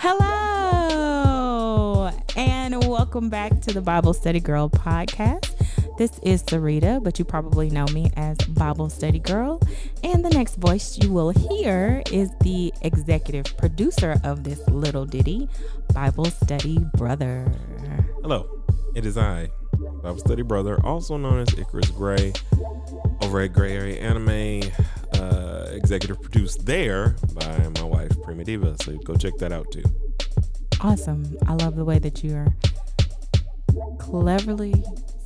Hello, and welcome back to the Bible Study Girl podcast. This is Sarita, but you probably know me as Bible Study Girl. And the next voice you will hear is the executive producer of this little ditty, Bible Study Brother. Hello, it is I, Bible Study Brother, also known as Icarus Gray, over at Gray Area Anime, executive produced there by my wife, Prima Diva. So go check that out too. Awesome. I love the way that you're cleverly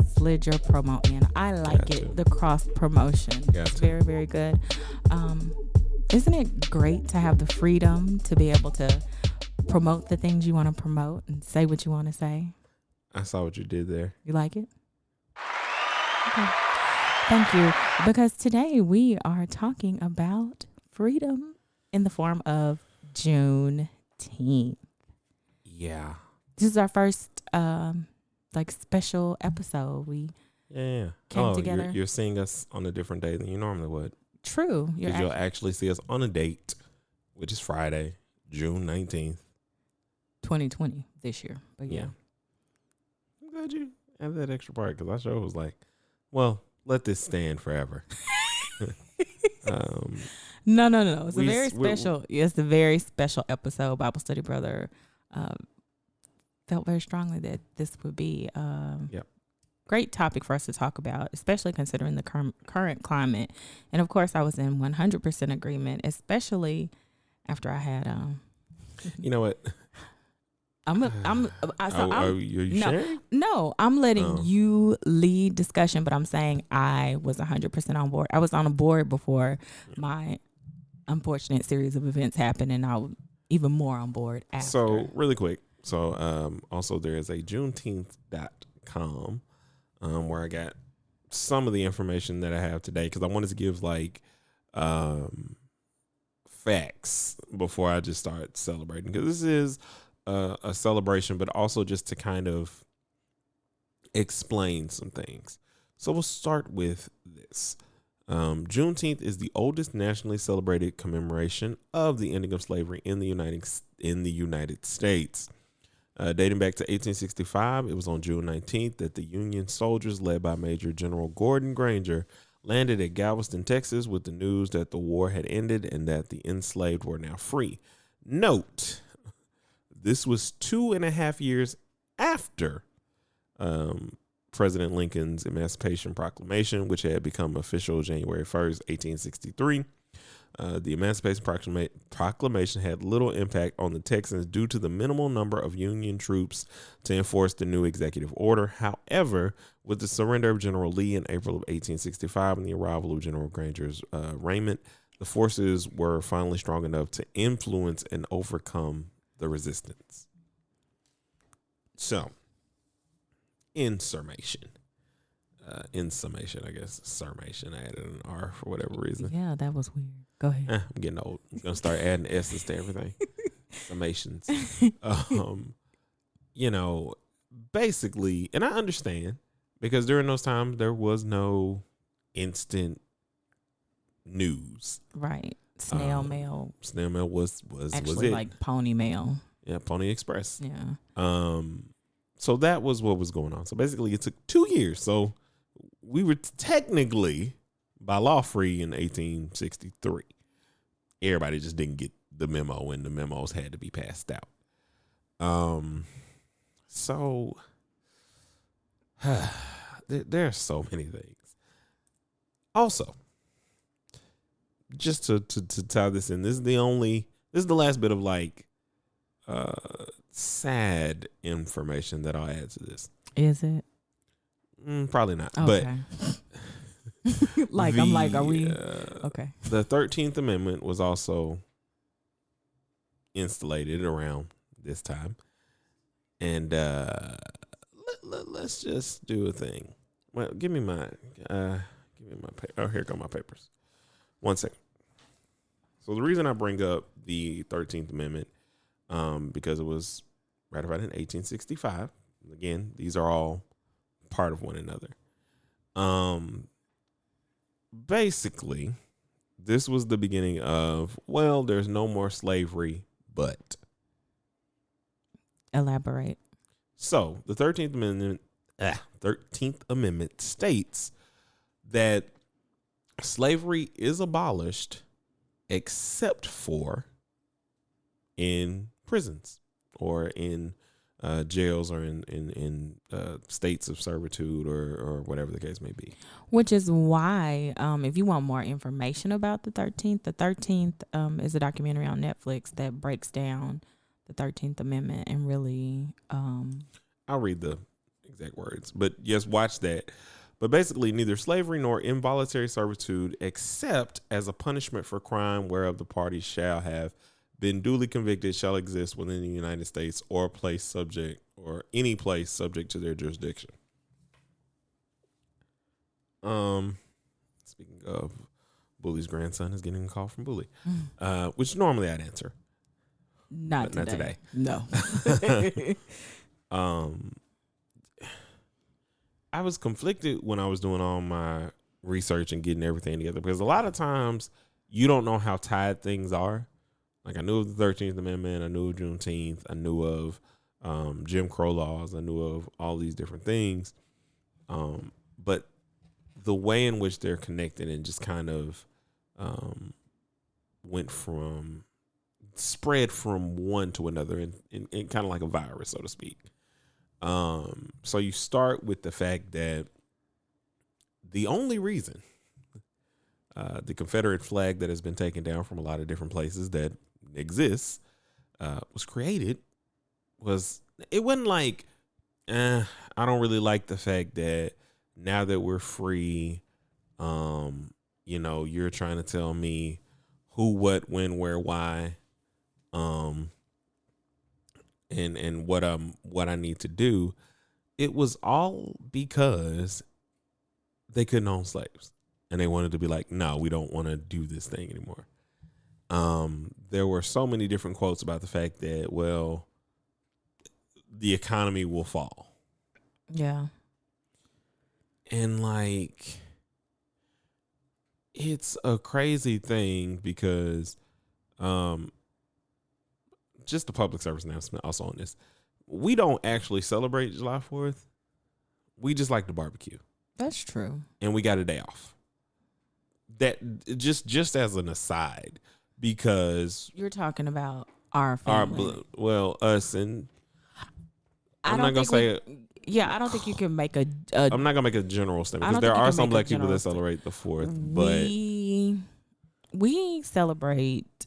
slid your promo in. I like it. The cross promotion. It's very, very good. Isn't it great to have the freedom to be able to promote the things you want to promote and say what you want to say? I saw what you did there. You like it? Okay. Thank you. Because today we are talking about freedom in the form of Juneteenth. Yeah. This is our first special episode. We came together. You're seeing us on a different day than you normally would. True. You'll actually see us on a date, which is Friday, June 19th. 2020 this year. But yeah. I'm glad you have that extra part because I sure was like, well, let this stand forever. No. It's a very special episode. Bible Study Brother felt very strongly that this would be a great topic for us to talk about, especially considering the current climate. And of course, I was in 100% agreement, especially after I had. You know what? Are you sharing? No, I'm letting you lead discussion, but I'm saying I was 100% on board. I was on a board before my unfortunate series of events happened, and I was even more on board after. So really quick. So also there is a Juneteenth.com where I got some of the information that I have today because I wanted to give facts before I just start celebrating because this is a celebration, but also just to kind of explain some things. So we'll start with this. Juneteenth is the oldest nationally celebrated commemoration of the ending of slavery in the United States. Dating back to 1865, it was on June 19th that the Union soldiers led by Major General Gordon Granger landed at Galveston, Texas with the news that the war had ended and that the enslaved were now free. Note, this was 2.5 years after President Lincoln's Emancipation Proclamation, which had become official January 1st, 1863. The Emancipation Proclamation had little impact on the Texans due to the minimal number of Union troops to enforce the new executive order. However, with the surrender of General Lee in April of 1865 and the arrival of General Granger's raiment, the forces were finally strong enough to influence and overcome the resistance. So, in summation, I guess, summation, I added an R for whatever reason. Yeah, that was weird. Go ahead. I'm getting old. I'm going to start adding S's to everything. Summations. Basically, and I understand, because during those times, there was no instant news. Right. Snail mail. Snail mail was actually it. Like pony mail. Yeah, Pony Express. Yeah. So that was what was going on. So basically it took 2 years. So we were technically by law free in 1863. Everybody just didn't get the memo and the memos had to be passed out. So there are so many things. Also, just to tie this in, this is the last bit of sad information that I'll add to this. Is it? Probably not. Okay. But are we? Okay. The 13th Amendment was also installated around this time. And let's just do a thing. Well, give me my paper. Oh, here come my papers. 1 second. So the reason I bring up the 13th Amendment, because it was ratified in 1865. Again, these are all part of one another. Basically, this was the beginning of, well, there's no more slavery, but Elaborate. So the 13th Amendment states that slavery is abolished except for in prisons or in jails or in states of servitude or whatever the case may be. Which is why, if you want more information about the 13th is a documentary on Netflix that breaks down the 13th Amendment and really... I'll read the exact words, but yes, watch that. But basically, neither slavery nor involuntary servitude, except as a punishment for crime whereof the parties shall have been duly convicted, shall exist within the United States or any place subject to their jurisdiction. Speaking of, Bully's grandson is getting a call from Bully, which normally I'd answer. Not today. No. I was conflicted when I was doing all my research and getting everything together because a lot of times you don't know how tied things are. Like I knew of the 13th Amendment, I knew of Juneteenth, I knew of Jim Crow laws, I knew of all these different things. But the way in which they're connected and just kind of spread from one to another in kind of like a virus, so to speak. So you start with the fact that the only reason the Confederate flag that has been taken down from a lot of different places that exists was created it wasn't like I don't really like the fact that now that we're free, you're trying to tell me who, what, when, where, why, and what I need to do. It was all because they couldn't own slaves and they wanted to be like, no, we don't want to do this thing anymore. There were so many different quotes about the fact that, well, the economy will fall. Yeah. And like, it's a crazy thing because, just the public service announcement also on this. We don't actually celebrate July 4th. We just like to barbecue. That's true. And we got a day off. That just as an aside, because you're talking about our family. Us and I'm not gonna say it. Yeah, I don't think you can make a I'm not gonna make a general statement because there are some black people that celebrate the 4th, but we celebrate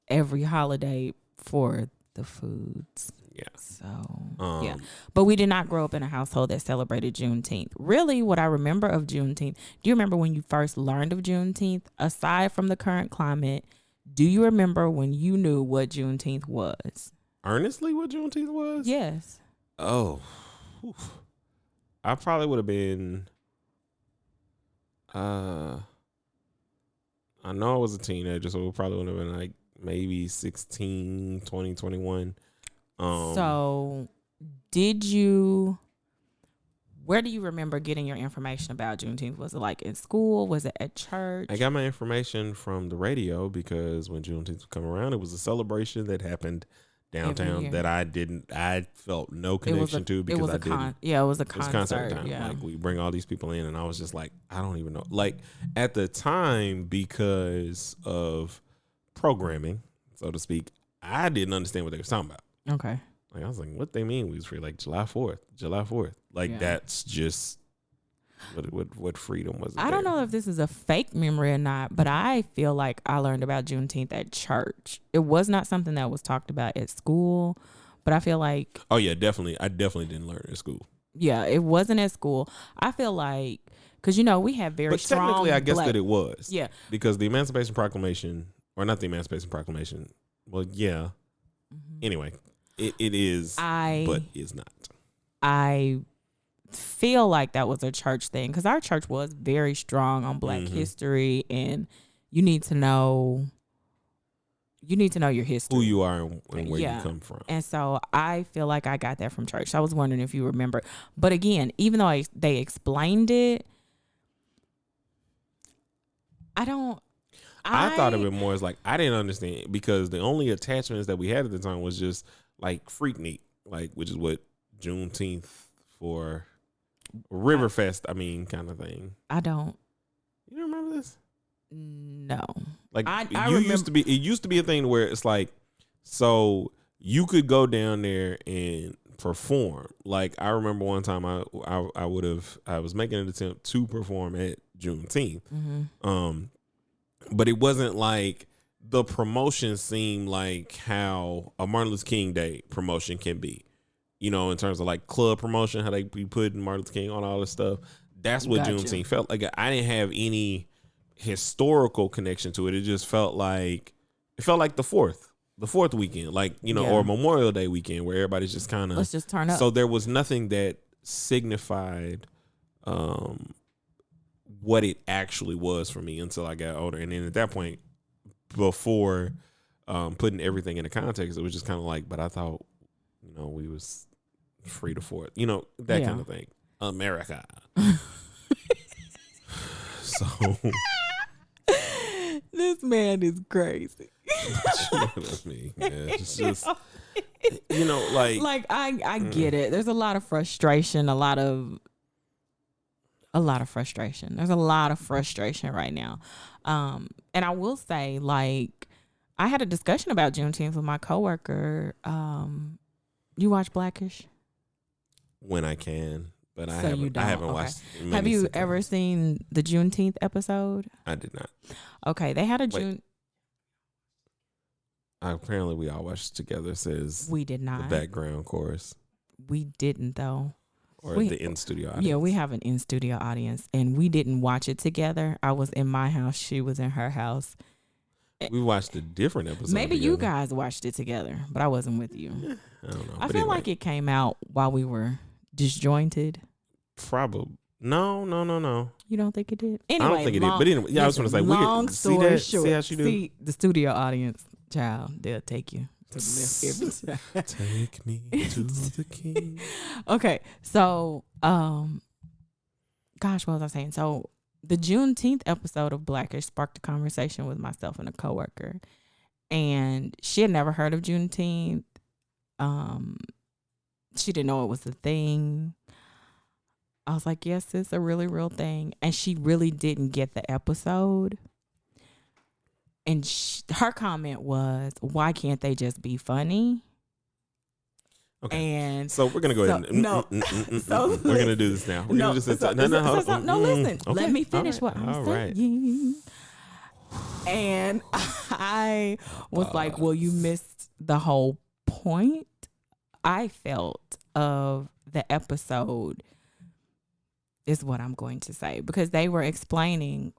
every holiday for the foods. Yeah. So yeah, but we did not grow up in a household that celebrated Juneteenth. Really, what I remember of Juneteenth. Do you remember when you first learned of Juneteenth? Aside from the current climate, do you remember when you knew what Juneteenth was? Earnestly, what Juneteenth was? Yes. Oh, I probably would have been. I know I was a teenager, so it probably would have been like maybe 16, 20, 21. So where do you remember getting your information about Juneteenth? Was it like in school? Was it at church? I got my information from the radio because when Juneteenth would come around, it was a celebration that happened downtown that I felt no connection to because I didn't. Yeah, it was a concert. It was concert time. Yeah. Like we bring all these people in and I was just like, I don't even know. Like at the time, because of programming, so to speak, I didn't understand what they were talking about. Okay. Like I was like, what they mean we was free? Like July 4th. Like that's just what freedom was. I don't know if this is a fake memory or not, but I feel like I learned about Juneteenth at church. It was not something that was talked about at school, but I feel like I definitely didn't learn it at school. Yeah, it wasn't at school. I feel like because we have very strong. But technically, I guess that it was. Yeah, because the Emancipation Proclamation, or not the Emancipation Proclamation. Well, yeah. Mm-hmm. Anyway, it is, but is not. I feel like that was a church thing because our church was very strong on Black history, and you need to know your history, who you are, and where you come from. And so I feel like I got that from church. So I was wondering if you remember. But again, even though they explained it, I thought of it more as like I didn't understand because the only attachments that we had at the time was just like Freaknik like, which is what Juneteenth for Riverfest, kind of thing. I don't. You don't remember this? No. Like, it used to be a thing where it's like, so you could go down there and perform. Like, I remember one time I was making an attempt to perform at Juneteenth. Mm-hmm. But it wasn't like the promotion seemed like how a Martin Luther King Day promotion can be. You know, in terms of like club promotion, how they be putting Martin Luther King on all this stuff. That's what Juneteenth felt like. I didn't have any historical connection to it. It just felt like the fourth weekend, like, you know, or Memorial Day weekend, where everybody's just kind of, let's just turn up. So there was nothing that signified what it actually was for me until I got older. And then at that point, before putting everything into context, it was just kind of like, but I thought, you know, we was free to fourth, you know, that kind of thing. America. So this man is crazy. That's me. Yeah, it's just, you know, like I get it. There's a lot of frustration, a lot of frustration. There's a lot of frustration right now. And I will say, like, I had a discussion about Juneteenth with my coworker. You watch Blackish? When I can, but I haven't watched. Have you ever seen the Juneteenth episode? I did not. Okay, they had a June. Apparently, we all watched together. Says we did not. The background chorus. We didn't though. Or the in-studio audience. Yeah, we have an in-studio audience, and we didn't watch it together. I was in my house. She was in her house. We watched a different episode. Maybe together. You guys watched it together, but I wasn't with you. I don't know. I feel like it came out while we were disjointed. Probably. No. You don't think it did? Anyway, I don't think it did. But anyway, I was going to say, long story short, see how she do? See, the studio audience, child, they'll take you to the lift every time. Take me to the king. Okay, so, gosh, what was I saying? So, the Juneteenth episode of Blackish sparked a conversation with myself and a coworker, and she had never heard of Juneteenth. She didn't know it was a thing. I was like, yes, it's a really real thing. And she really didn't get the episode. And her comment was, why can't they just be funny? Okay. And so we're going to go ahead and we're going to do this now. We're going to just no, listen. Okay. Let me finish what I'm saying. Right. And I was like, well, you missed the whole point, I felt, of the episode, is what I'm going to say, because they were explaining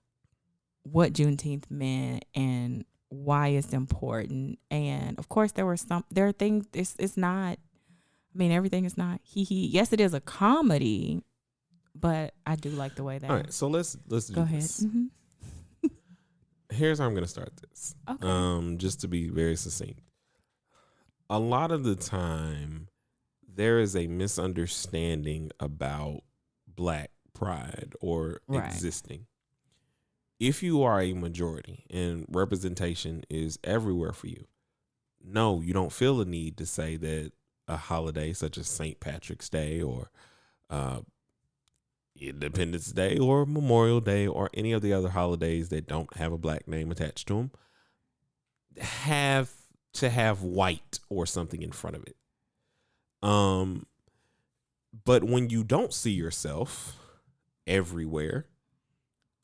what Juneteenth meant and why it's important. And of course, there are things, it's not, everything is not hee. Yes, it is a comedy, but I do like the way that. All right, so let's go ahead. Mm-hmm. Here's how I'm going to start this. Okay. Just to be very succinct. A lot of the time, there is a misunderstanding about Black pride or existing. If you are a majority and representation is everywhere for you, no, you don't feel the need to say that a holiday such as St. Patrick's Day or Independence Day or Memorial Day or any of the other holidays that don't have a Black name attached to them have to have white or something in front of it. But when you don't see yourself everywhere,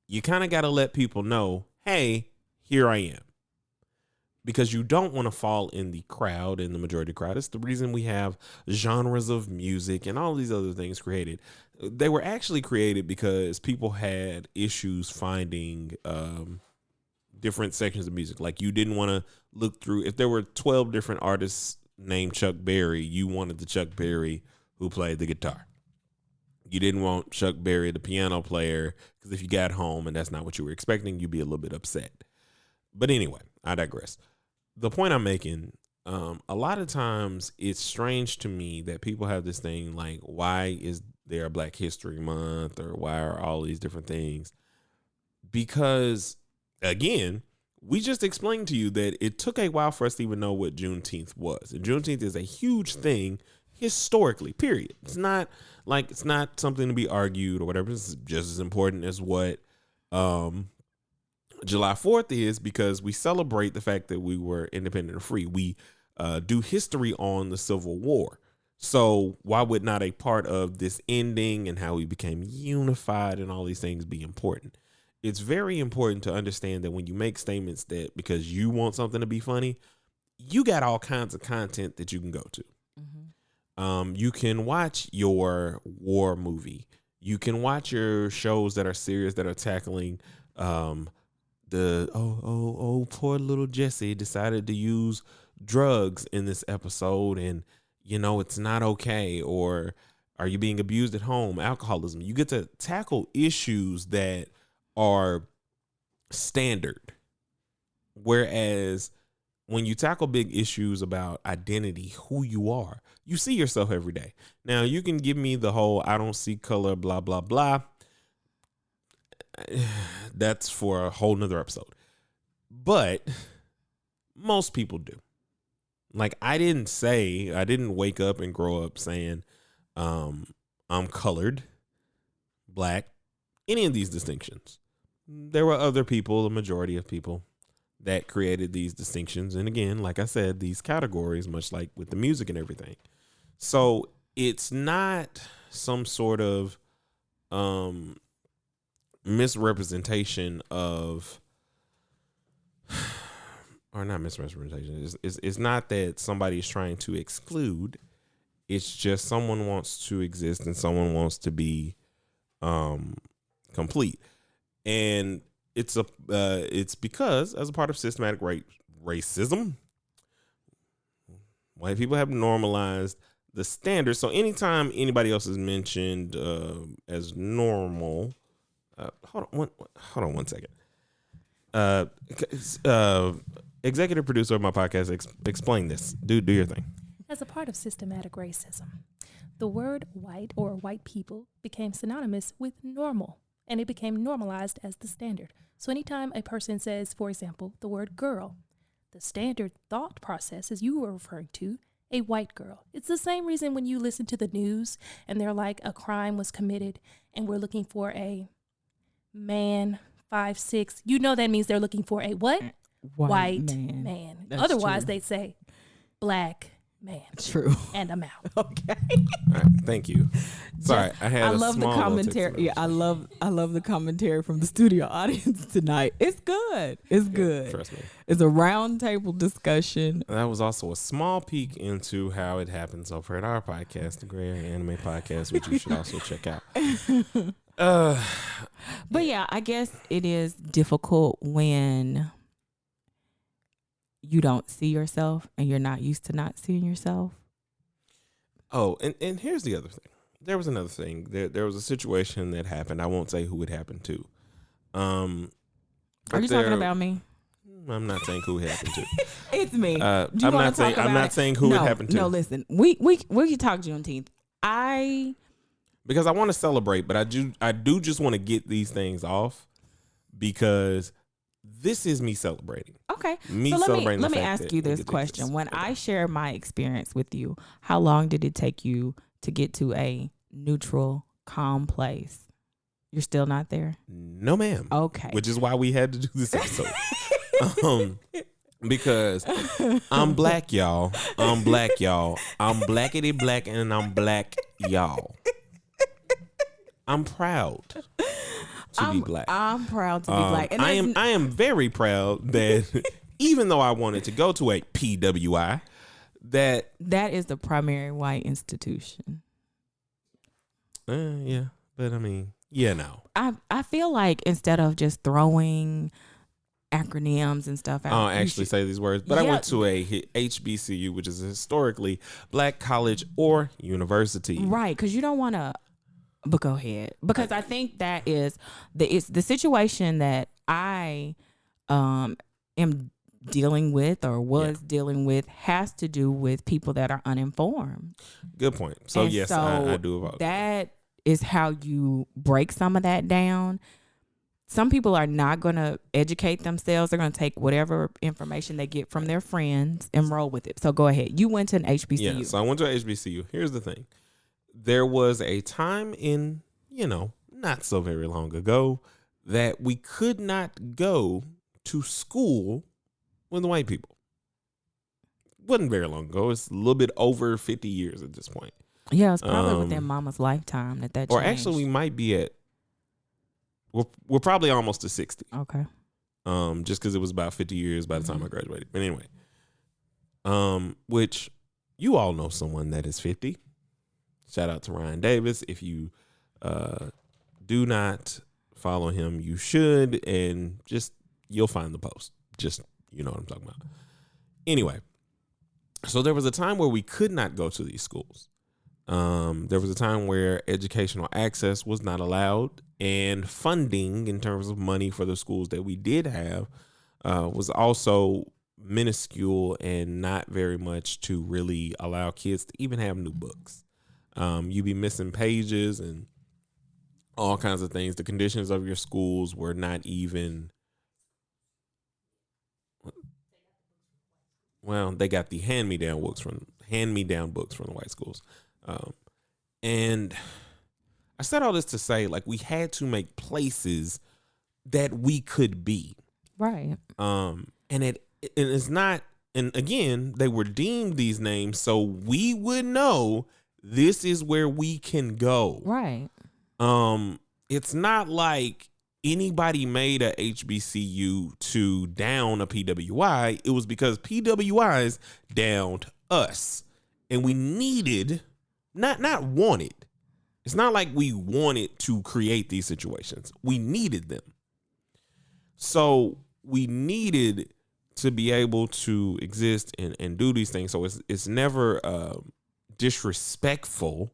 you kind of got to let people know, hey, here I am. Because you don't want to fall in the crowd, in the majority crowd. It's the reason we have genres of music and all these other things created. They were actually created because people had issues finding different sections of music. Like, you didn't want to look through, if there were 12 different artists named Chuck Berry, you wanted the Chuck Berry who played the guitar. You didn't want Chuck Berry, the piano player, because if you got home and that's not what you were expecting, you'd be a little bit upset. But anyway, I digress. The point I'm making, a lot of times it's strange to me that people have this thing like, why is there a Black History Month, or why are all these different things? Because, again, we just explained to you that it took a while for us to even know what Juneteenth was. And Juneteenth is a huge thing historically, period. It's not something to be argued or whatever. It's just as important as what July 4th is, because we celebrate the fact that we were independent and free. We do history on the Civil War. So why would not a part of this ending and how we became unified and all these things be important? It's very important to understand that when you make statements that because you want something to be funny, you got all kinds of content that you can go to. Mm-hmm. You can watch your war movie. You can watch your shows that are serious, that are tackling poor little Jesse decided to use drugs in this episode, and it's not okay. Or are you being abused at home? Alcoholism. You get to tackle issues that are standard. Whereas when you tackle big issues about identity, who you are, you see yourself every day. Now you can give me the whole, I don't see color, blah, blah, blah. That's for a whole nother episode. But most people do. Like, I didn't wake up and grow up saying, I'm colored, black, any of these distinctions. There were other people, the majority of people, that created these distinctions. And again, like I said, these categories, much like with the music and everything. So it's not some sort of misrepresentation of, or not misrepresentation. It's not that somebody is trying to exclude. It's just someone wants to exist and someone wants to be complete. And it's because as a part of systematic racism, white people have normalized the standards. So anytime anybody else is mentioned as normal, hold on one second. Executive producer of my podcast, explain this. Do your thing. As a part of systematic racism, the word white or white people became synonymous with normal, and it became normalized as the standard. So anytime a person says, for example, the word girl, the standard thought process, as you were referring to, a white girl. It's the same reason when you listen to the news and they're like, a crime was committed and we're looking for a man 5'6". That means they're looking for a what? White man. Otherwise, they'd say black man. True. And I'm out. Okay. All right, thank you. Sorry, I love the commentary. Yeah, I love the commentary from the studio audience tonight. It's good. It's good. Trust me. It's a round table discussion. That was also a small peek into how it happens over at our podcast, the Gray Area Anime Podcast, which you should also check out. But yeah, I guess it is difficult when you don't see yourself and you're not used to not seeing yourself. Oh, and here's the other thing. There was another thing. There was a situation that happened. I won't say who it happened to. Are you talking about me? I'm not saying who it happened to. It's me. I'm not saying who it happened to. No, listen. We can talk Juneteenth. Because I want to celebrate, but I do just want to get these things off because this is me celebrating. Okay. Let me ask you this question. When I share my experience with you, how long did it take you to get to a neutral, calm place? You're still not there? No, ma'am. Okay. Which is why we had to do this episode. Because I'm black, y'all. I'm blackity black and I'm black, y'all. I'm proud to be black. I'm proud to be black. And I am very proud that even though I wanted to go to a PWI, that is the primary white institution. Yeah, but I mean, no. I feel like instead of just throwing acronyms and stuff out, I don't actually say these words, but I went to a HBCU, which is a historically black college or university. Right, because you don't want to. But go ahead, because I think that is the situation that I am dealing with or was dealing with has to do with people that are uninformed. Good point. So and yes, so I do about that is how you break some of that down. some people are not going to educate themselves. They're going to take whatever information they get from their friends and roll with it. So go ahead. You went to an HBCU. Yeah, so I went to an HBCU. Here's the thing. There was a time in, not so very long ago that we could not go to school with white people. Wasn't very long ago. It's a little bit over 50 years at this point. Yeah, it's probably within Mama's lifetime that changed. Or actually, we might be at. We're probably almost to 60. Okay. Just because it was about 50 years by the time I graduated. But anyway, which you all know someone that is 50. Shout out to Ryan Davis. If you do not follow him, you should, and you'll find the post. Just, you know what I'm talking about. Anyway, so there was a time where we could not go to these schools. There was a time where educational access was not allowed, and funding in terms of money for the schools that we did have was also minuscule and not very much to really allow kids to even have new books. You'd be missing pages and all kinds of things. The conditions of your schools were not even. Well, they got the hand-me-down books from the white schools. And I said all this to say, like, we had to make places that we could be. Right. And it's not, and again, they were deemed these names so we would know this is where we can go. Right. It's not like anybody made a HBCU to down a PWI. It was because PWIs downed us. And we needed, not wanted. It's not like we wanted to create these situations. We needed them. So we needed to be able to exist and do these things. So it's never disrespectful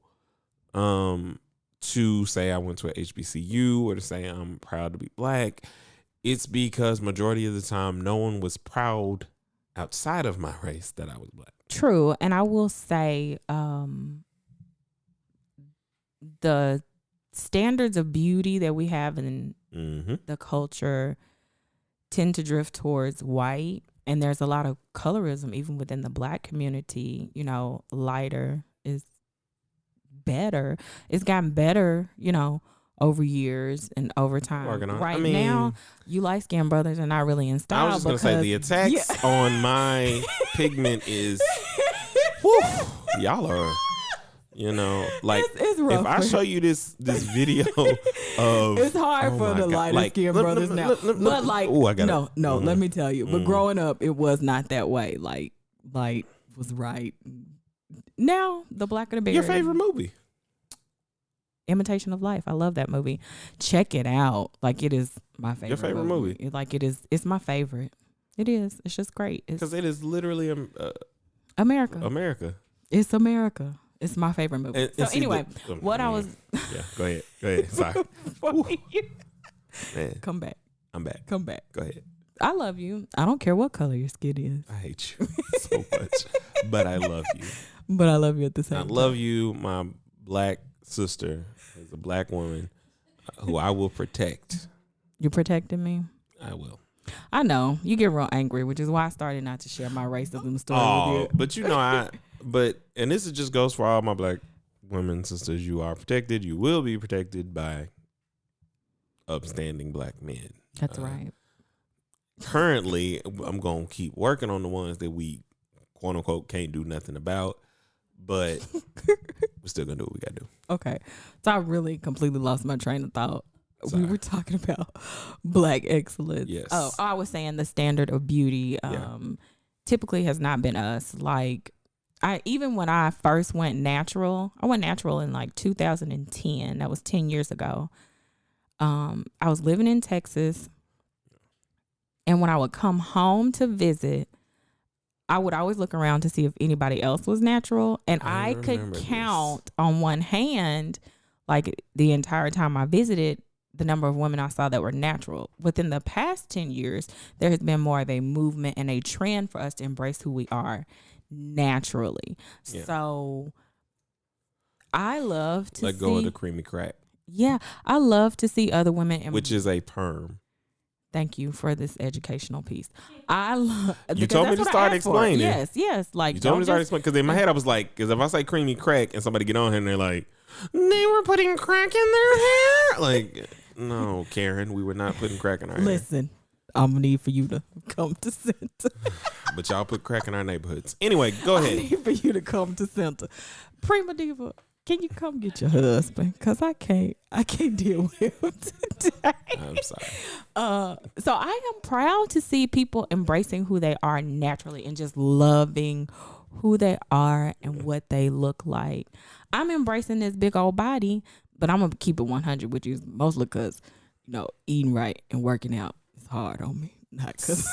to say I went to a HBCU or to say I'm proud to be black. It's because majority of the time no one was proud outside of my race that I was black. True. And I will say the standards of beauty that we have in the culture tend to drift towards white. And there's a lot of colorism even within the black community. Lighter is better. It's gotten better, over years and over time. Right now, you light-skinned brothers are not really in style. I was just going to say the attacks on my pigment is, whew, y'all are, it's rough. If I show you this video of, it's hard for the lighter-skinned brothers now. But let me tell you. But growing up, it was not that way. Like, light was right. Now, the blacker the berry. Your favorite movie? Imitation of Life. I love that movie. Check it out. Like, it is my favorite. Your favorite movie? It's my favorite. It is. It's just great. Because it is literally America. America. It's America. It's my favorite movie. So anyway, I was. Yeah, go ahead. Sorry. Man. Come back. I'm back. Come back. Go ahead. I love you. I don't care what color your skin is. I hate you so much, but I love you. But I love you at the same time. I love you, my black sister, as a black woman who I will protect. You protecting me? I will. I know. You get real angry, which is why I started not to share my racism story with you. But and this just goes for all my black women sisters. You are protected. You will be protected by upstanding black men. That's right. Currently, I'm going to keep working on the ones that we, quote unquote, can't do nothing about. But we're still going to do what we got to do. Okay. So I really completely lost my train of thought. Sorry. We were talking about black excellence. Yes. Oh, I was saying the standard of beauty typically has not been us. Like, even when I first went natural, I went natural in like 2010. That was 10 years ago. I was living in Texas. And when I would come home to visit, I would always look around to see if anybody else was natural. And I could count on one hand, like the entire time I visited, the number of women I saw that were natural. Within the past 10 years, there has been more of a movement and a trend for us to embrace who we are naturally. Yeah. So I love to let go of the creamy crack. Yeah, I love to see other women. Which is a perm. Thank you for this educational piece. I love. You told me to start explaining. Yes. Like you told me to start explaining because in my head I was like, because if I say creamy crack and somebody get on here and they're like, they were putting crack in their hair. Like, no, Karen, we were not putting crack in our hair. Listen, I'm gonna need for you to come to center. But y'all put crack in our neighborhoods. Anyway, go ahead. I need for you to come to center. Prima Diva, can you come get your husband? Because I can't deal with him today. I'm sorry. So I am proud to see people embracing who they are naturally and just loving who they are and what they look like. I'm embracing this big old body, but I'm going to keep it 100 with you, mostly because, eating right and working out is hard on me. Not because...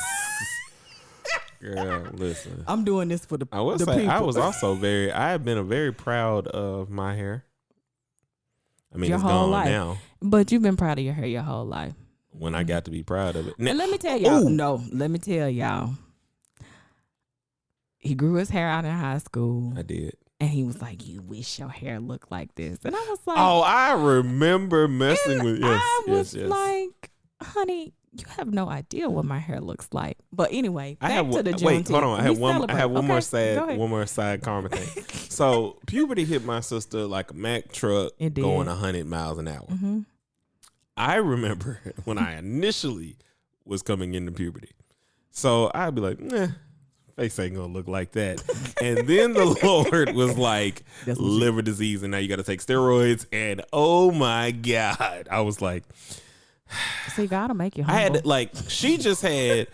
Girl, listen. I'm doing this for the I will the say, people. I have been very proud of my hair. I mean, your it's whole gone life. Now. But you've been proud of your hair your whole life. When I got to be proud of it. And let me tell y'all. Let me tell y'all. He grew his hair out in high school. I did. And he was like, you wish your hair looked like this. And I was like. Oh, I remember messing with yes. I was like, honey, you have no idea what my hair looks like. But anyway, back to the Juneteenth. Wait, hold on. I have one okay. more sad karma thing. So puberty hit my sister like a Mack truck going 100 miles an hour. Mm-hmm. I remember when I initially was coming into puberty. So I'd be like, face ain't gonna look like that. And then the Lord was like, liver disease, and now you got to take steroids. And oh my God, I was like, see, gotta make you humble. I had she just had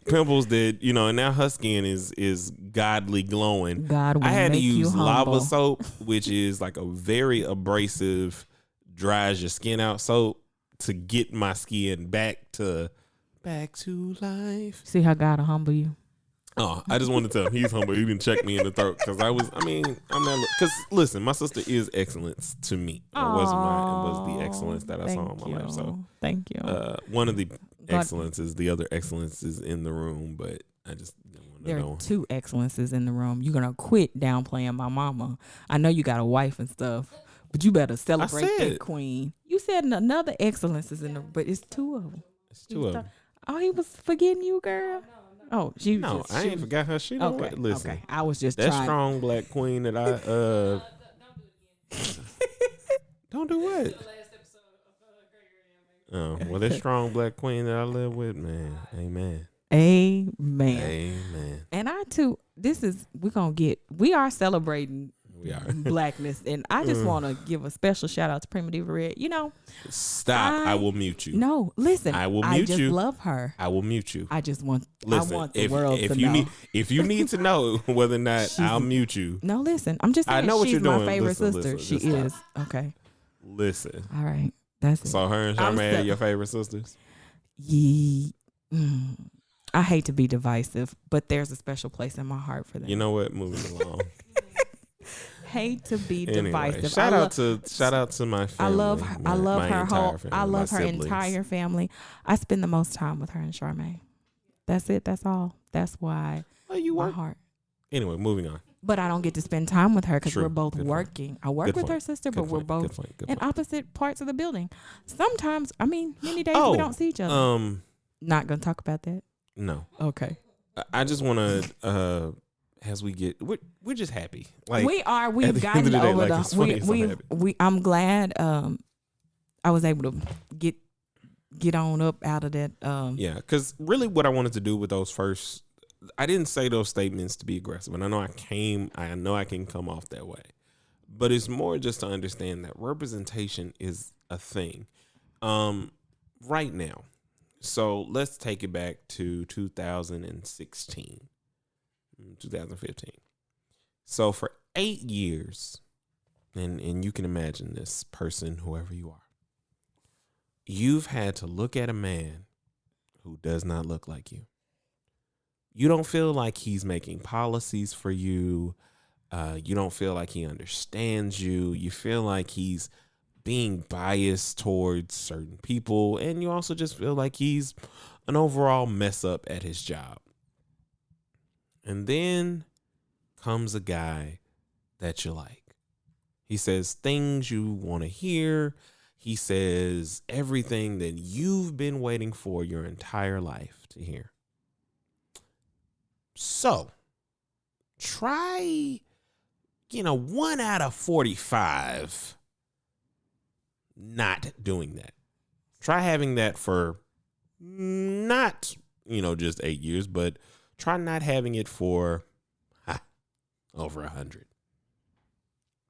pimples that, and now her skin is godly glowing. God will I had to make use you lava humble. soap, which is like a very abrasive, dries your skin out soap to get my skin back to life. See how God will humble you. Oh, I just wanted to tell him he's humble. He didn't check me in the throat because I'm not. Because listen, my sister is excellence to me. It was the excellence that I saw in my life. So thank you. One of the excellences, the other excellence is in the room, but I just didn't want to know. There are two excellences in the room. You're gonna quit downplaying my mama. I know you got a wife and stuff, but you better celebrate that queen. You said another excellence is in the, but it's two of them. It's two of them. Oh, he was forgetting you, girl. Oh, I ain't forgot her. She don't listen. Okay, I was just that trying. Strong black queen that I don't do what? Oh, well, that strong black queen that I live with, man. Amen. Amen. And I too. We are celebrating. We are blackness, and I just want to give a special shout out to Prima Diva Red. Stop! I will mute you. No, listen. I will mute you. I just love her. I will mute you. I just want. Listen, I want the world to know. If you need to know whether or not I'll mute you. No, listen. I'm just saying. I know what she's you're doing. My favorite listen, sister. listen, she is. Okay. Listen. All right. That's it. So her and Charmaine are your favorite sisters? I hate to be divisive, but there's a special place in my heart for them. You know what? Moving along. Hate to be divisive. Shout out to my family. I love her whole. Family, I love her siblings. entire family. I spend the most time with her and Charmaine. That's it. That's all. That's why. My heart. Anyway, moving on. But I don't get to spend time with her because we're both working. I work with her sister, but we're both in opposite parts of the building. Sometimes, many days we don't see each other. Not gonna talk about that. No. Okay. I just want to. As we get, we're just happy. We are. We've gotten over the. I'm glad. I was able to get on up out of that. Yeah, because really, what I wanted to do with those first, I didn't say those statements to be aggressive, and I know I can come off that way, but it's more just to understand that representation is a thing, right now. So let's take it back to 2016. 2015. So for 8 years, and you can imagine this person, whoever you are, you've had to look at a man who does not look like you. You don't feel like he's making policies for you. You don't feel like he understands you. You feel like he's being biased towards certain people. And you also just feel like he's an overall mess up at his job. And then comes a guy that you like. He says things you want to hear. He says everything that you've been waiting for your entire life to hear. So try, 1 out of 45 not doing that. Try having that for not, just 8 years, but try not having it for over 100.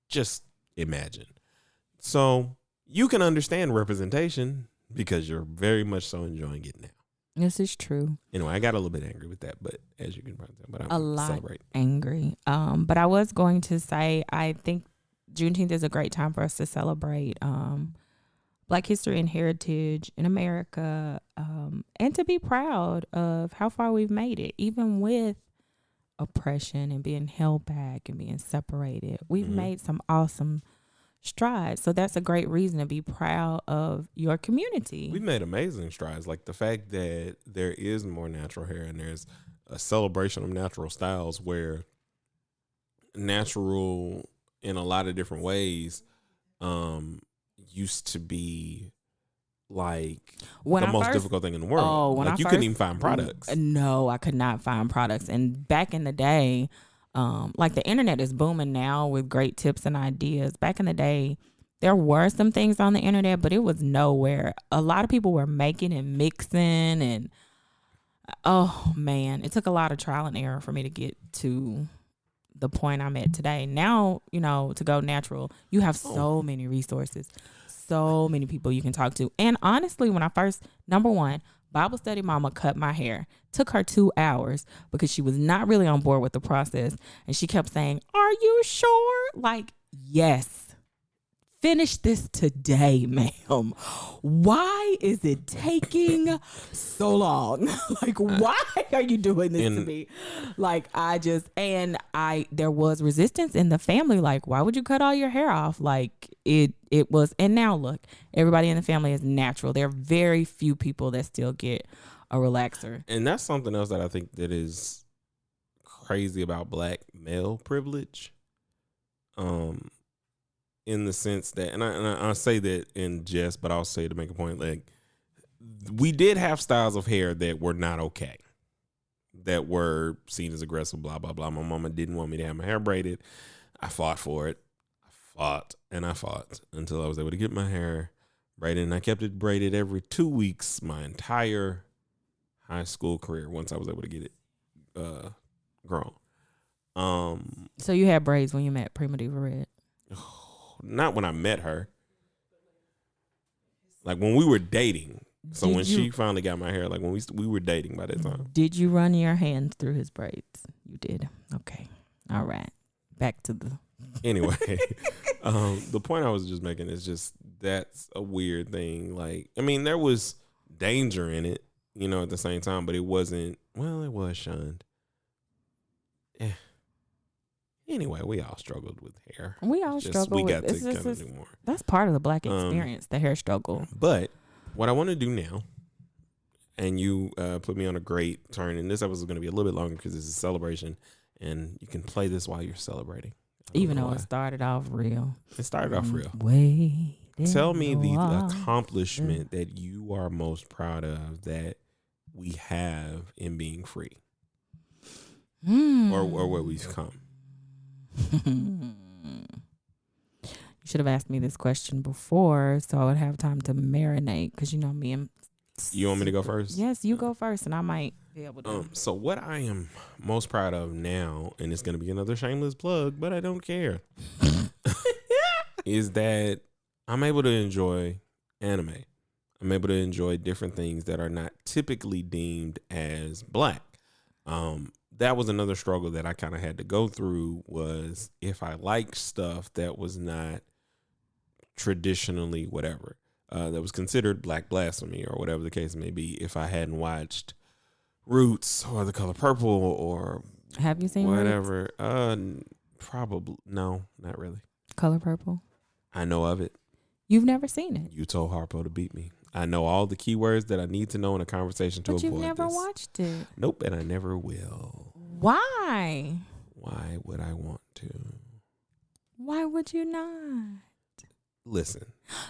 Just imagine. So you can understand representation because you're very much so enjoying it now. This is true. Anyway, I got a little bit angry with that, but as you can probably tell, but I'm a lot celebrating. Angry. But I was going to say, I think Juneteenth is a great time for us to celebrate Black history and heritage in America, and to be proud of how far we've made it, even with oppression and being held back and being separated. We've made some awesome strides. So that's a great reason to be proud of your community. We've made amazing strides. Like the fact that there is more natural hair and there's a celebration of natural styles where natural in a lot of different ways used to be like the most difficult thing in the world. Like you couldn't even find products. No, I could not find products. And back in the day, like the internet is booming now with great tips and ideas. Back in the day, there were some things on the internet, but it was nowhere. A lot of people were making and mixing, and oh man, it took a lot of trial and error for me to get to the point I'm at today. Now, to go natural, you have so many resources, so many people you can talk to. And honestly, when I first, number one, Bible study mama cut my hair. Took her 2 hours because she was not really on board with the process. And she kept saying, "Are you sure?" Like, yes. Finish this today, ma'am. Why is it taking so long? Like, why are you doing this to me? Like, there was resistance in the family. Like, why would you cut all your hair off? Like, it was, and now look, everybody in the family is natural. There are very few people that still get a relaxer. And that's something else that I think that is crazy about Black male privilege. In the sense that, and I say that in jest, but I'll say it to make a point. Like, we did have styles of hair that were not okay, that were seen as aggressive, blah, blah, blah. My mama didn't want me to have my hair braided. I fought for it. I fought until I was able to get my hair braided. And I kept it braided every 2 weeks my entire high school career once I was able to get it grown. So you had braids when you met Prima Diva Red? Not when I met her. Like when we were dating. So when she finally got my hair, like when we were dating by that time. Did you run your hands through his braids? You did. Okay. All right. Back to the. Anyway, the point I was just making is just that's a weird thing. Like, I mean, there was danger in it, at the same time, but it wasn't. Well, it was shunned. Yeah. Anyway, we all struggled with hair. We all struggle with it. We got to do more. That's part of the Black experience, the hair struggle. But what I want to do now, and you put me on a great turn, and this episode is going to be a little bit longer because it's a celebration, and you can play this while you're celebrating. Even though it started off real. It started off real. Tell me the accomplishment that you are most proud of that we have in being free. Or where we've come. You should have asked me this question before so I would have time to marinate, because me and you want me to go first? Yes, you go first and I might be able to. So what I am most proud of now, and it's going to be another shameless plug, but I don't care, is that I'm able to enjoy anime. I'm able to enjoy different things that are not typically deemed as Black. That was another struggle that I kind of had to go through, was if I liked stuff that was not traditionally whatever, that was considered Black blasphemy or whatever the case may be, if I hadn't watched Roots or The Color Purple or have you seen whatever? Probably no, not really. Color Purple? I know of it. You've never seen it? You told Harpo to beat me. I know all the keywords that I need to know in a conversation to avoid this. But you've never watched it. Nope, and I never will. Why? Why would I want to? Why would you not? listen.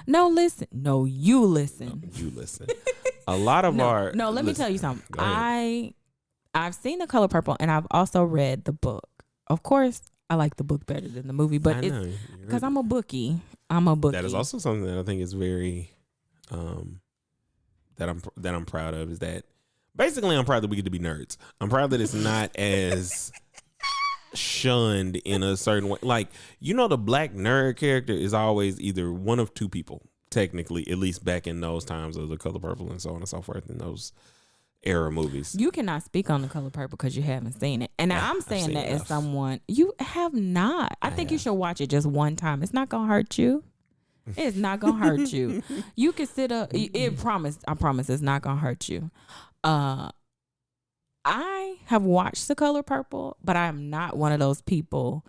No, listen. No, you listen. No, you listen. A lot of our... No, let me tell you something. I've seen The Color Purple, and I've also read the book. Of course, I like the book better than the movie, but it's because I'm a bookie. That is also something that I think is very... that I'm proud of, is that basically I'm proud that we get to be nerds. I'm proud that it's not as shunned in a certain way. Like, the black nerd character is always either one of two people, technically, at least back in those times of The Color Purple and so on and so forth in those era movies. You cannot speak on The Color Purple because you haven't seen it. And I'm saying that as someone, you have not. I think you should watch it just one time. It's not going to hurt you. It's not gonna hurt you. You can sit up. I promise it's not gonna hurt you. I have watched The Color Purple, but I am not one of those people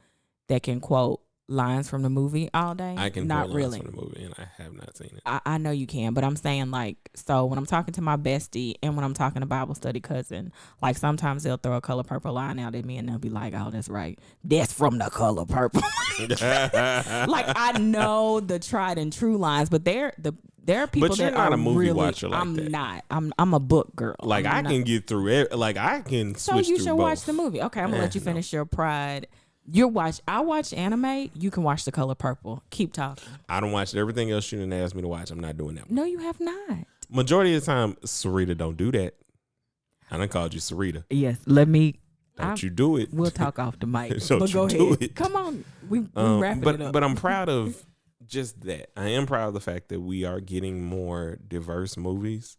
that can quote lines from the movie all day. I can not quote really lines from the movie, and I have not seen it. I know you can, but I'm saying, like, so when I'm talking to my bestie and when I'm talking to Bible study cousin, like, sometimes they'll throw a Color Purple line out at me and they'll be like, "Oh, that's right, that's from The Color Purple." Like, I know the tried and true lines, but there are people but you're that not are a movie really, watcher like I'm that. not. I'm a book girl. Like, I can get through it. Like, I can switch through So you should both. watch the movie. Okay, I'm gonna let you finish your Pride. I watch anime. You can watch The Color Purple. Keep talking. I don't watch everything else you didn't ask me to watch. I'm not doing that one. No, you have not. Majority of the time, Sarita don't do that. I done called you Sarita. Yes, let me. Don't you do it. We'll talk off the mic. Don't but go do ahead. it. Come on. We wrapping it up. But I'm proud of just that. I am proud of the fact that we are getting more diverse movies.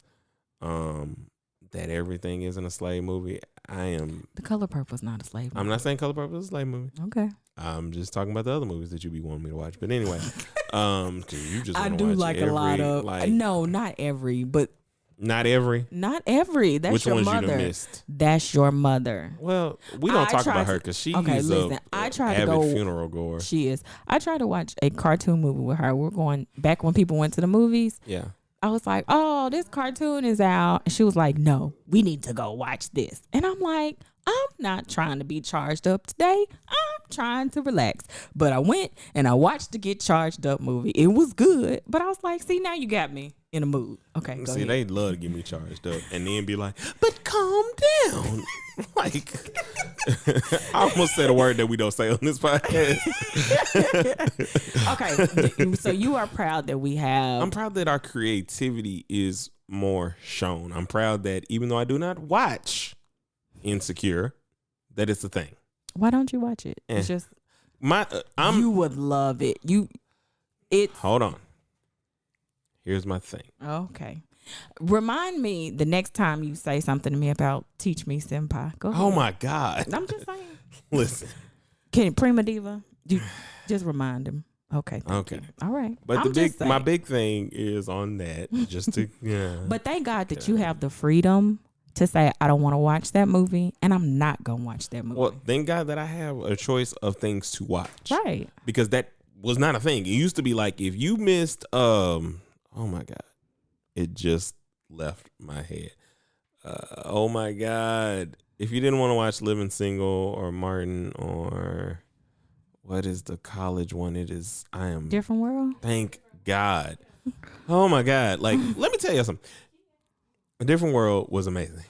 That everything isn't a slave movie. The Color Purple is not a slave movie. I'm not saying Color Purple is a slave movie. Okay. I'm just talking about the other movies that you be wanting me to watch. But anyway, you just I do watch like every, a lot of no, not every, but not every. That's Which your ones mother. You missed? That's your mother. Well, we don't talk about her because she's I tried to go funeral goer. She is. I tried to watch a cartoon movie with her. We're going back when people went to the movies. Yeah. I was like, "Oh, this cartoon is out." And she was like, "No, we need to go watch this." And I'm like, I'm not trying to be charged up today. I'm trying to relax. But I went and I watched the Get Charged Up movie. It was good. But I was like, see, now you got me in a mood. Okay, go ahead. They love to get me charged up and then be like, but calm down. Like, I almost said a word that we don't say on this podcast. Okay, so you are proud that we have... I'm proud that our creativity is more shown. I'm proud that even though I do not watch Insecure, that it's a thing. Why don't you watch it? It's just... you would love it. Hold on. Here's my thing. Okay. Remind me the next time you say something to me about Teach Me Senpai. Go ahead. Oh my God. I'm just saying. Listen. Can Prima Diva, just remind him. Okay. Okay. You. All right. But my big thing is on that, just to But thank God that you have the freedom to say, I don't want to watch that movie, and I'm not going to watch that movie. Well, thank God that I have a choice of things to watch. Right. Because that was not a thing. It used to be like, if you missed, oh my God, it just left my head. Oh my God. If you didn't want to watch Living Single or Martin or what is the college one? Different World? Thank God. Oh my God. Like, let me tell you something. A Different World was amazing.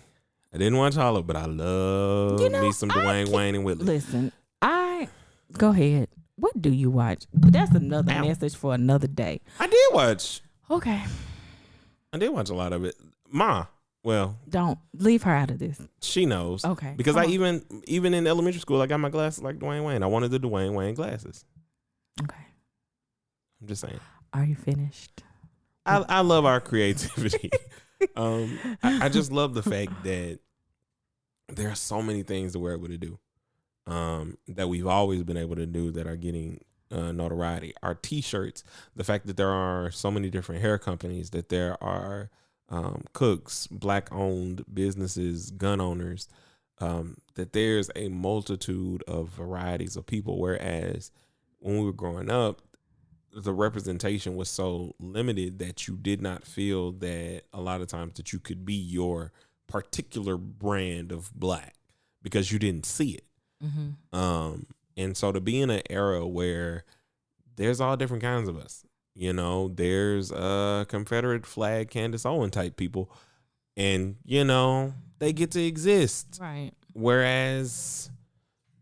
I didn't watch all of it, but I love me some Dwayne Wayne and Whitley. Listen, go ahead. What do you watch? That's another message for another day. I did watch. Okay. I did watch a lot of it. Don't leave her out of this. She knows. Okay. Because even in elementary school, I got my glasses like Dwayne Wayne. I wanted the Dwayne Wayne glasses. Okay. I'm just saying. Are you finished? I love our creativity. I just love the fact that there are so many things that we're able to do that we've always been able to do that are getting notoriety. Our T-shirts, the fact that there are so many different hair companies, that there are cooks, black-owned businesses, gun owners, that there's a multitude of varieties of people, whereas when we were growing up, the representation was so limited that you did not feel that a lot of times that you could be your particular brand of black because you didn't see it. Mm-hmm. And so to be in an era where there's all different kinds of us, You know, there's Confederate flag Candace Owen type people, and you know they get to exist. Right. Whereas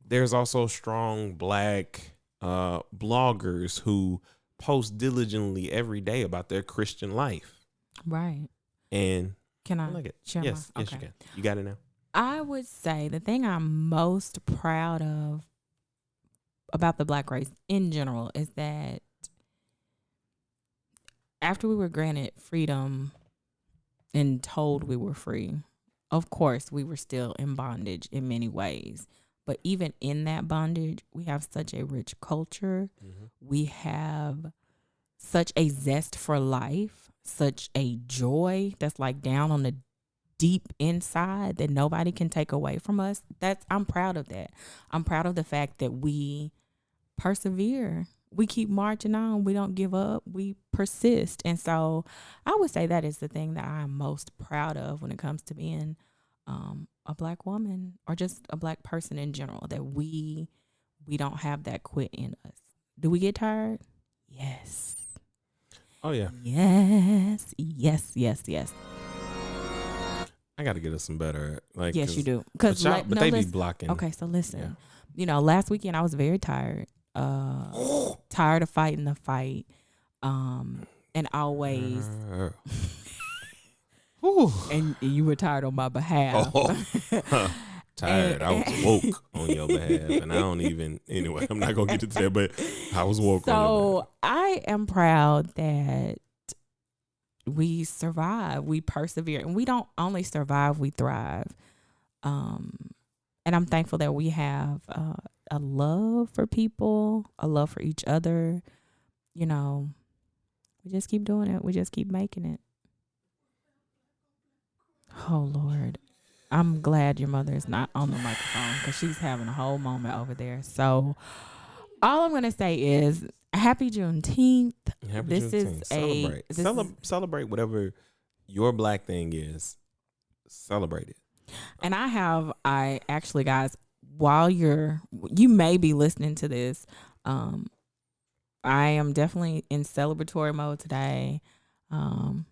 there's also strong Black bloggers who post diligently every day about their Christian life. Right. And can I like it? Share Yes, my, yes, you can. You got it now. I would say the thing I'm most proud of about the Black race in general is that after we were granted freedom and told we were free, of course, we were still in bondage in many ways. But even in that bondage, we have such a rich culture. Mm-hmm. We have such a zest for life, such a joy that's like down on the deep inside that nobody can take away from us. I'm proud of that. I'm proud of the fact that we persevere. We keep marching on. We don't give up. We persist. And so I would say that is the thing that I'm most proud of when it comes to being a Black woman or just a Black person in general, that we don't have that quit in us. Do we get tired? Yes. Oh, yeah. Yes. Yes, yes, yes. I got to get us some better. Like, yes, you do. But they be blocking. Okay, so listen. Yeah. You know, last weekend I was very tired. Tired of fighting the fight. And always... and you were tired on my behalf. Tired. I was woke on your behalf, and I don't even. Anyway, I'm not gonna get into that, but I was woke on your behalf. So I am proud that we survive, we persevere, and we don't only survive, we thrive. And I'm thankful that we have a love for people, a love for each other. You know, we just keep doing it. We just keep making it. Oh, Lord. I'm glad your mother is not on the microphone because she's having a whole moment over there. So all I'm going to say is happy Juneteenth. Happy Juneteenth. Celebrate whatever your Black thing is. Celebrate it. And I actually, guys, while you may be listening to this, I am definitely in celebratory mode today. But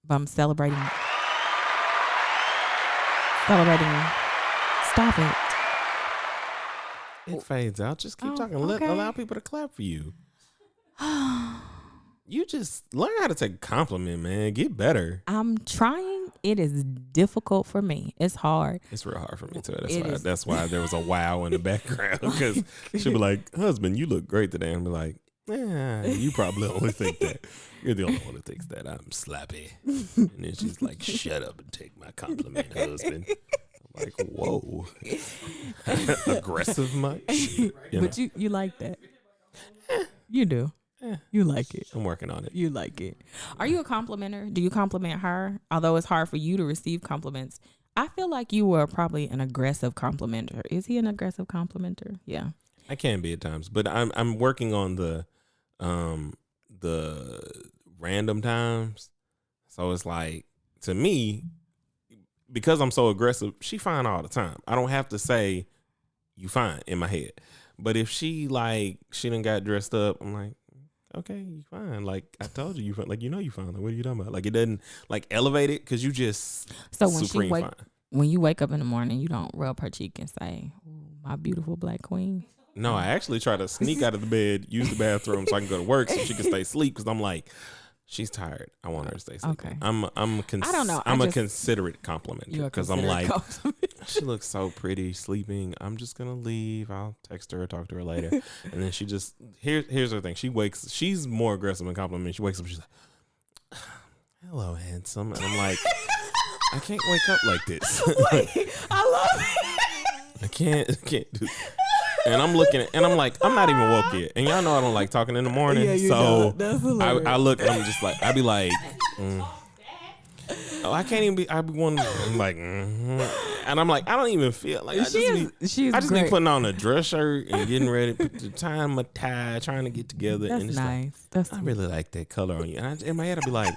I'm celebrating. Stop it. It fades out. Just keep talking. Okay. Allow people to clap for you. You just learn how to take a compliment, man. Get better. I'm trying. It is difficult for me. It's hard. It's real hard for me too. That's why there was a wow in the background, because she'll be like, "Husband, you look great today." And be like, "Yeah, you probably only think that. You're the only one who thinks that I'm slappy." And then she's like, "Shut up and take my compliment, husband." I'm like, whoa. Aggressive much? But you like that. You do. You like it. I'm working on it. You like it. Are you a complimenter? Do you compliment her? Although it's hard for you to receive compliments, I feel like you were probably an aggressive complimenter. Is he an aggressive complimenter? Yeah. I can be at times, but I'm working on the random times. So it's like, to me, because I'm so aggressive, she fine all the time. I don't have to say you fine in my head. But if she done got dressed up, I'm like, okay, you fine. Like, I told you fine. Like, you fine. Like, what are you talking about? Like, it doesn't elevate it, because you just fine. When you wake up in the morning, you don't rub her cheek and say, "My beautiful Black queen." No, I actually try to sneak out of the bed, use the bathroom so I can go to work so she can stay asleep, because I'm like, she's tired. I want her to stay asleep. Okay. I don't know. I'm a considerate complimenter, because I'm like, she looks so pretty sleeping. I'm just gonna leave. I'll text her or talk to her later. And then she just here's her thing. She's more aggressive in compliments. She wakes up, she's like, "Hello, handsome," and I'm like, I can't wake up like this. Wait, I love it. I can't do it. And I'm looking at, and I'm like, I'm not even woke yet. And y'all know I don't like talking in the morning. Yeah, so I look, and I'm just like, I be like, oh, I can't even be, I be one, I'm like, and I'm like, I don't even feel like, I just be putting on a dress shirt and getting ready, tying my tie, trying to get together. That's and it's nice. Like, I really like that color on you. And in my head, I'd be like,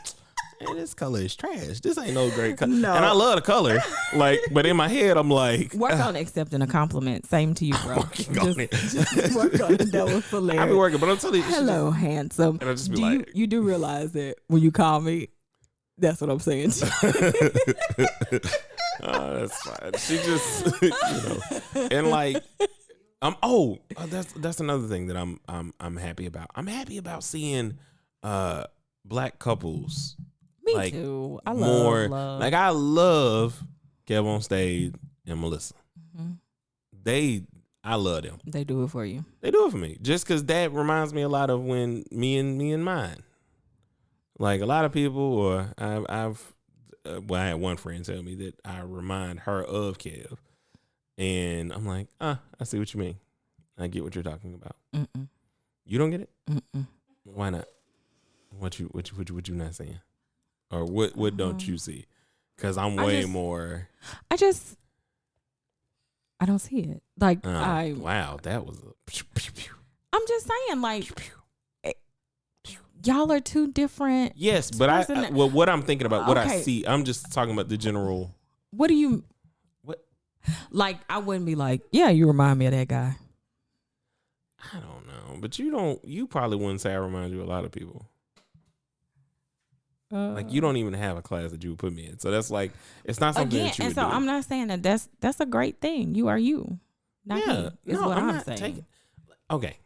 hey, this color is trash. This ain't no great color. No. And I love the color. Like, but in my head, I'm like, work on accepting a compliment. Same to you, bro. Working on it. Just work on it. That was hilarious. I be working, but I'm telling you. Hello, handsome. And I just be you do realize that when you call me, that's what I'm saying. That's fine. She just, and like, that's another thing that I'm happy about. I'm happy about seeing black couples. Me like, too. I love. Like I love Kev on stage and Melissa. Mm-hmm. I love them. They do it for you. They do it for me. Just because that reminds me a lot of when me and mine. Like a lot of people, or I had one friend tell me that I remind her of Kev, and I'm like, I see what you mean. I get what you're talking about. Mm-mm. You don't get it? Mm-mm. Why not? What you not saying? Or what don't you see? Because I'm way more. I don't see it. Like wow, that was I'm just saying, like, y'all are two different. Yes, but what I'm thinking about, what I see, I'm just talking about the general. What do you? What? Like, I wouldn't be like, yeah, you remind me of that guy. I don't know, but you probably wouldn't say I remind you of a lot of people. Like, you don't even have a class that you would put me in, so that's like, it's not something that you would do. I'm not saying that that's a great thing. You are you, not me. Is what I'm saying. Okay.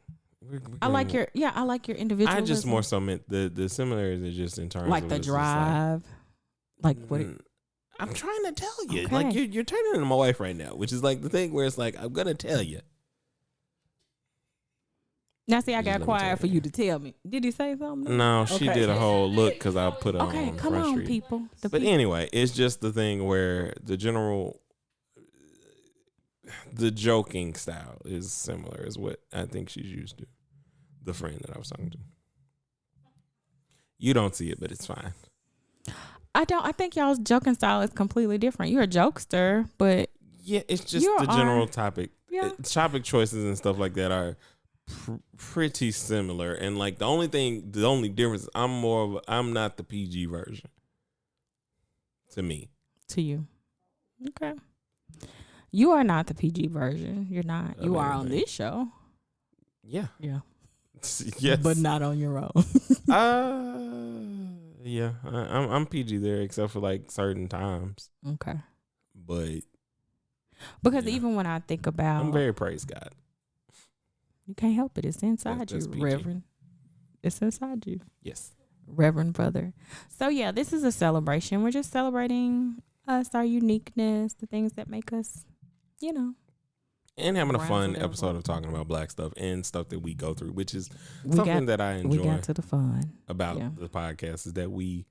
I like your individualism. I just more so meant the similarities are just in terms like of the drive, like what. I'm trying to tell you, like you're turning into my wife right now, which is like the thing where it's like I'm gonna tell you. Now, see, I got quiet for you to tell me. Did he say something? No, she did a whole look because I put her on Front Street. Okay, come on, people. Anyway, it's just the thing where the joking style is similar is what I think she's used to. The friend that I was talking to. You don't see it, but it's fine. I don't. I think y'all's joking style is completely different. You're a jokester, but yeah, it's just the general topic. Yeah. Topic choices and stuff like that are pretty similar, and like the only difference is I'm not the PG version. To me. To you. Okay. You are not the PG version. You're not. You are on this show. Yeah. Yeah. Yes. But not on your own. Yeah. I'm PG there except for like certain times. Okay. But because even when I think about, I'm very praise God. You can't help it. It's inside you, Reverend. It's inside you. Yes. Reverend brother. So yeah, this is a celebration. We're just celebrating us, our uniqueness, the things that make us, and having a fun episode of talking about black stuff and stuff that we go through, which is something that I enjoy. We got to the fun about the podcast is that we,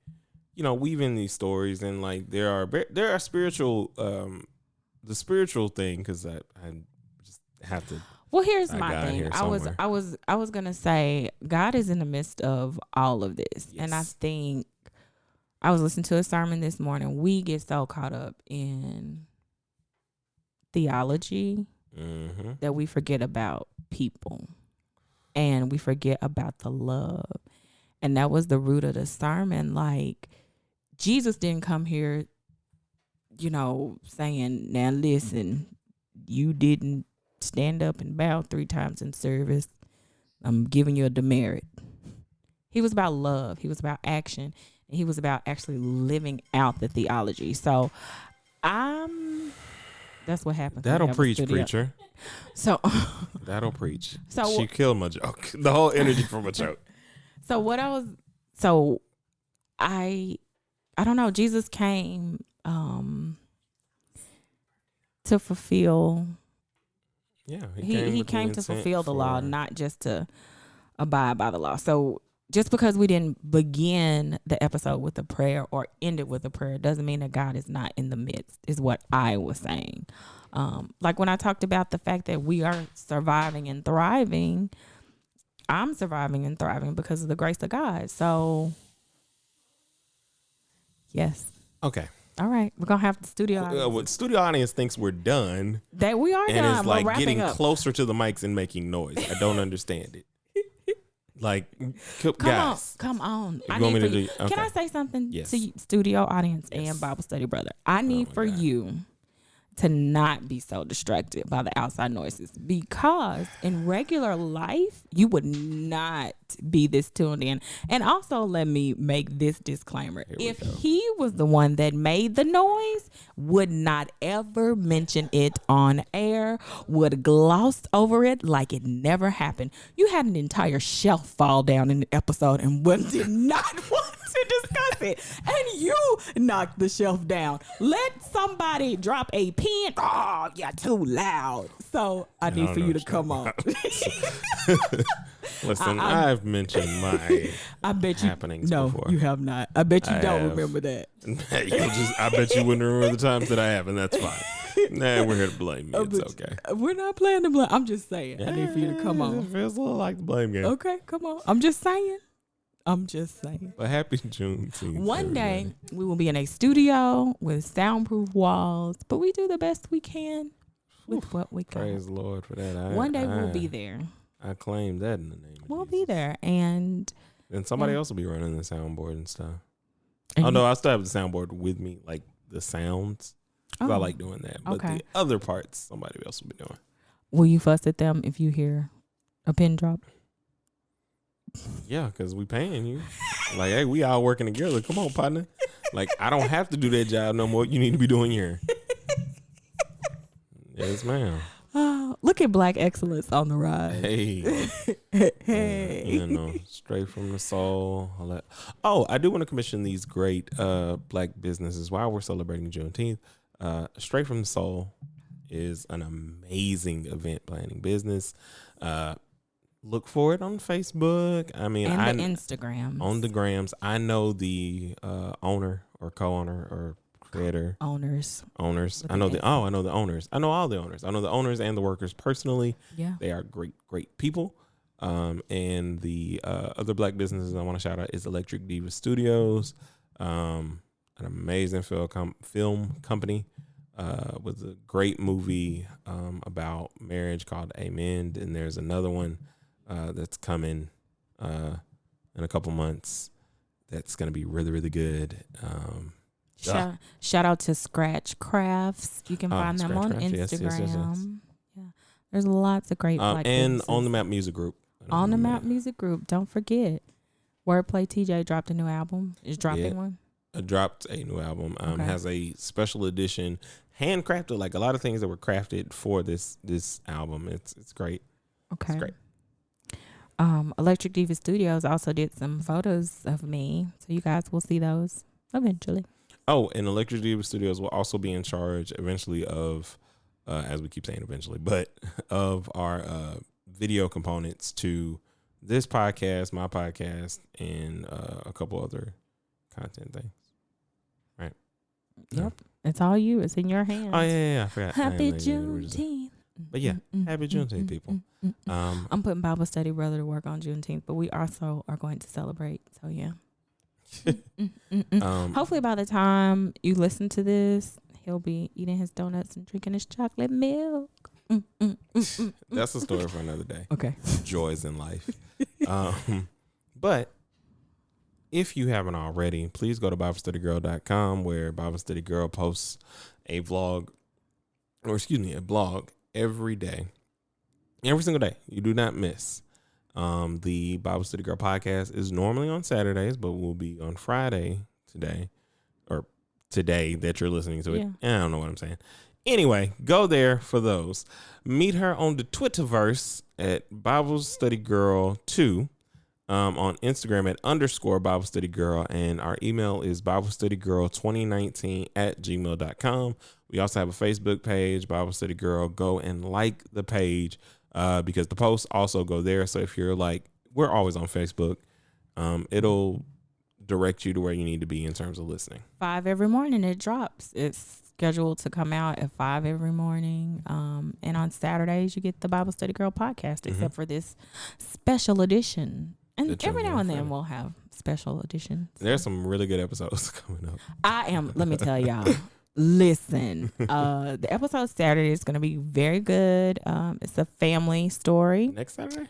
weave in these stories, and like there are spiritual, the spiritual thing, because I just have to. Well, here's my thing. I was gonna say God is in the midst of all of this, and I think I was listening to a sermon this morning. We get so caught up in theology that we forget about people, and we forget about the love, and that was the root of the sermon. Like, Jesus didn't come here, saying, "Now listen, you didn't stand up and bow 3 times in service. I'm giving you a demerit." He was about love. He was about action. And he was about actually living out the theology. So that's what happened. That'll preach, preacher. So that'll preach. So she killed my joke. The whole energy from a joke. I don't know. Jesus came to fulfill. Yeah, he came to fulfill the law, not just to abide by the law. So just because we didn't begin the episode with a prayer or end it with a prayer doesn't mean that God is not in the midst, is what I was saying. Like when I talked about the fact that we are surviving and thriving, I'm surviving and thriving because of the grace of God. So, yes. Okay. All right, we're gonna have the studio audience. Studio audience thinks we're done. That we are done. And it's like getting closer to the mics and making noise. I don't understand it. Like, Come guys. on. You want me to do? Okay. Can I say something Yes. to studio audience and Bible study brother? I need for you to not be so distracted by the outside noises, because in regular life you would not be this tuned in. And also, let me make this disclaimer: if he was the one that made the noise, would not ever mention it on air, would gloss over it like it never happened. You had an entire shelf fall down in the episode and did not want to discuss it, and you knocked the shelf down. Let somebody drop a pen. Oh, you're too loud. So I need for you to come on. Listen, I've mentioned my happenings before. No, you have not. I bet you don't remember that. I bet you wouldn't remember the times that I have, and that's fine. Nah, we're here to blame you. It's okay. We're not playing the blame. I'm just saying. I need for you to come on. It feels a little like the blame game. Okay, come on. I'm just saying. But happy Juneteenth. One day we will be in a studio with soundproof walls, but we do the best we can with what we got. Praise the Lord for that. One day we'll be there. I claim that in the name of We'll Jesus. be there, and somebody else will be running the soundboard and stuff. No, I still have the soundboard with me, like the sounds. I like doing that. But the other parts, somebody else will be doing. Will you fuss at them if you hear a pin drop? Yeah, because we paying you. Like, hey, we all working together. Come on, partner. Like, I don't have to do that job no more. You need to be doing here. Yes, ma'am. Oh, look at Black excellence on the rise. Hey. Hey. Straight from the soul. I do want to commission these great Black businesses while we're celebrating Juneteenth. Straight from the Soul is an amazing event planning business. Look for it on Facebook. I mean, and the Instagrams. On the grams. I know the owner or co-owner or creator. Owners. I know the owners. I know all the owners. I know the owners and the workers personally. Yeah. They are great people. And the other Black businesses I want to shout out is Electric Diva Studios, an amazing film company with a great movie about marriage called Amen. And there's another one that's coming in a couple months that's going to be really, really good. Shout out to Scratch Crafts. You can find them on Instagram. Yes. Yeah, there's lots of great Black and businesses. On the Map Music Group. On the Map Music Group. Don't forget, Wordplay TJ dropped a new album. Is dropping one. Dropped a new album. Has a special edition, handcrafted, like a lot of things that were crafted for this album. It's great. Okay. It's great. Electric Diva Studios also did some photos of me, so you guys will see those eventually. Oh, and Electric Diva Studios will also be in charge eventually of, as we keep saying eventually, but of our video components to this podcast, my podcast, and a couple other content things. Right? Yep. It's all you. It's in your hands. Oh, yeah. I forgot. Happy Juneteenth. But yeah, happy Juneteenth, people. I'm putting Bible Study Brother to work on Juneteenth, but we also are going to celebrate. So yeah. Hopefully by the time you listen to this, he'll be eating his donuts and drinking his chocolate milk. That's a story for another day. Okay. Joys in life. But if you haven't already, please go to BibleStudyGirl.com, where Bible Study Girl posts a blog every day. Every single day. You do not miss. The Bible Study Girl podcast is normally on Saturdays, but will be on Friday today that you're listening to it. I don't know what I'm saying. Anyway, go there for those. Meet her on the Twitterverse at Bible Study Girl 2, on Instagram at _ Bible Study Girl, and our email is BibleStudyGirl2019@gmail.com. We also have a Facebook page, Bible Study Girl. Go and like the page, because the posts also go there. So if you're like, we're always on Facebook, it'll direct you to where you need to be in terms of listening. 5 every morning it drops. It's scheduled to come out at 5 every morning. And on Saturdays you get the Bible Study Girl podcast, except for this special edition. And every now and then we'll have special editions. There's some really good episodes coming up. Let me tell y'all. Listen, the episode Saturday is going to be very good. It's a family story. Next Saturday?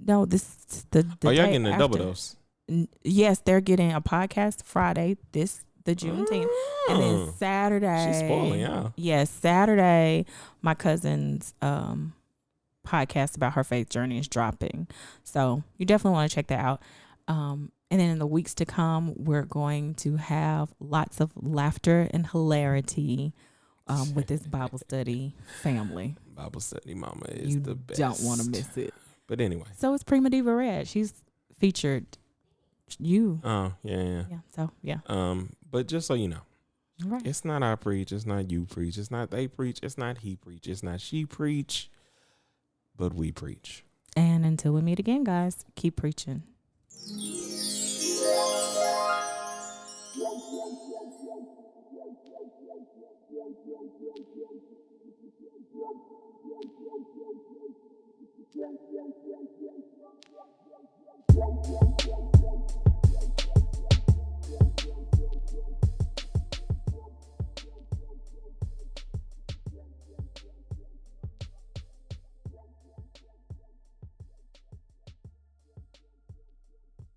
No, this the y'all day getting a after. double dose? Yes, they're getting a podcast Friday, the Juneteenth, and then Saturday. She's spoiling, yeah. Yes, Saturday, my cousin's podcast about her faith journey is dropping, so you definitely want to check that out. And then in the weeks to come, we're going to have lots of laughter and hilarity with this Bible study family. Bible study mama is the best. You don't want to miss it. But anyway. So it's Prima Diva Red. She's featured. You. Oh, yeah. Yeah. So, yeah. But just so you know, right. It's not I preach. It's not you preach. It's not they preach. It's not he preach. It's not she preach. But we preach. And until we meet again, guys, keep preaching.